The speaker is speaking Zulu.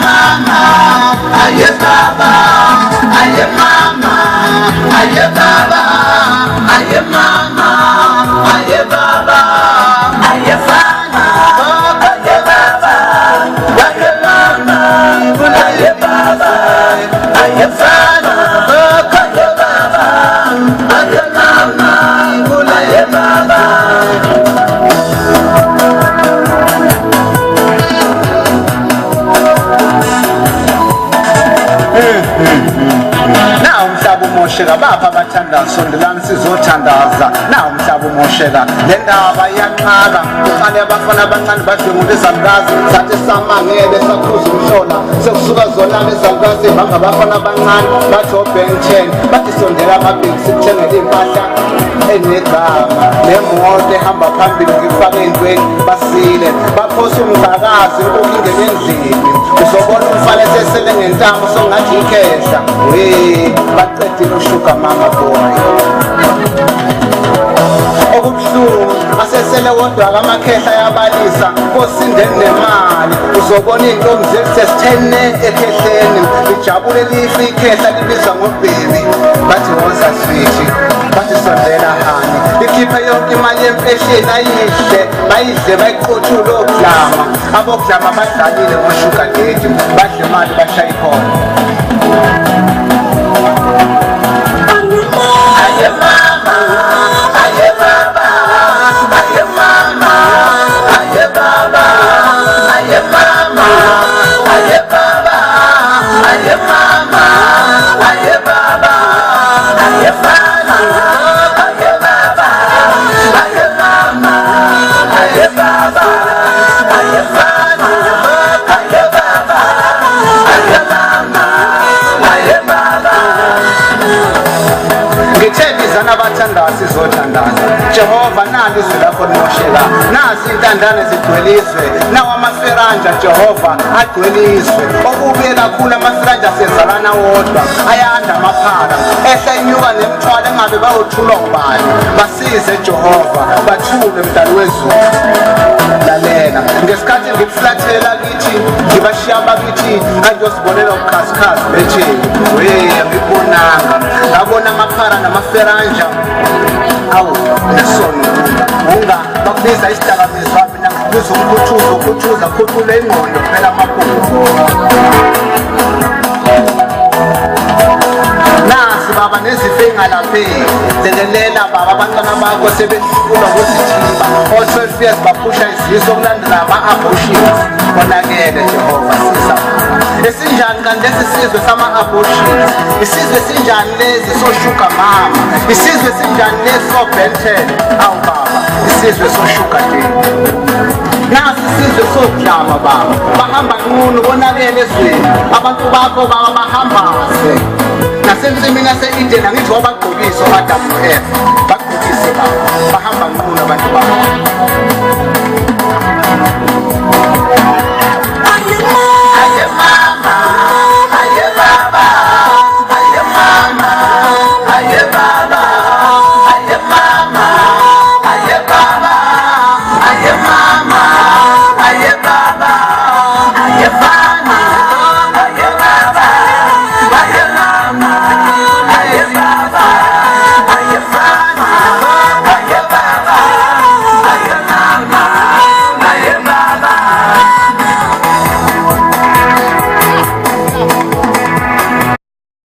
mama, aye baba, aye mama, aye baba, aye mama, aye baba, aye fana, aye baba, aye mama, aye baba, aye fana, aye baba, aye mama, aye baba. Now umhlaba umosheka bapha abathandaza sondelani sizothandaza now umhlaba umosheka le ndaba iyanqaka uqale abafana abancane badlwengula izalukazi sathi samangele sakhuza umhlola sekusuka zona-ke izalukazi banga abafana abancane bathi oBen 10 bathi sondela amabheki sikuthengele iy'mpahla enegama nemoto ehamba phambili ngifake ey'ntweni basile baphosa umgqakazi inkukhu ingene endlini uzobona umfana esesele ngentamo songathi ikhehla baqedile ushuga mama boy okubuhlungu asesele wodwa kamakhehla yabalisa kosindeni nemali uzobona iy'ntombi sesithene ekhehleni lijabule life ikhehla libizwa ngobhebi bathi woza sweethi bathi sondela hani likhiphe yonke imali yempehleni ayihle bayidle bayiqothule oklama aboklama badlalile ngoshuga date badle imali bashaye ikhona aye mama, aye baba, aye mama, aye baba, aye mama, aye baba, aye mama, aye baba, aye fana, aye baba, aye mama, aye baba, aye fana, aye baba, aye mama, aye baba. Ngithembizana abathandayo sizothandaza Jehova nali izwi lakho limosheka nazi intandane zigcwele izwe nawo amaferanja Jehova agcwele izwe okubuye kakhulu amaferanja sezalana wodwa ayanda amaphala ehla inyuka nemthwalo engabe bayothulwa ngubani basize Jehova bathule mdali wezulu lalela ngesikhathi ngikuflathela kithi ngibashiya bakithi ngiyozibonela ubukhasikhasi betheni ngibonanga ngabona amaphara namaferanja awu nesoni unga bakubiza isidakamizwa mina ngibiza ukukhuthuza khuphule ingqondo phela amaphupho nasi baba nezifo engalapheki lekelela baba abantwana bakho sebefuna ukuzithimba all 12 years baphusha iziso okulandela ama-abortions konakele Jehova siza esinjani kanti lesi sizwe sama-abortions isizwe esinjani lezi soshuga mama isizwe esinjani lezi soBen 10 awu baba isizwe soshuga date nasi isizwe soklama baba bahamba nqunu konakele ezweni abantu bakho baba bahambase nasemsimini yase-Eden angithi wabagqokisa o-Adam no-Eva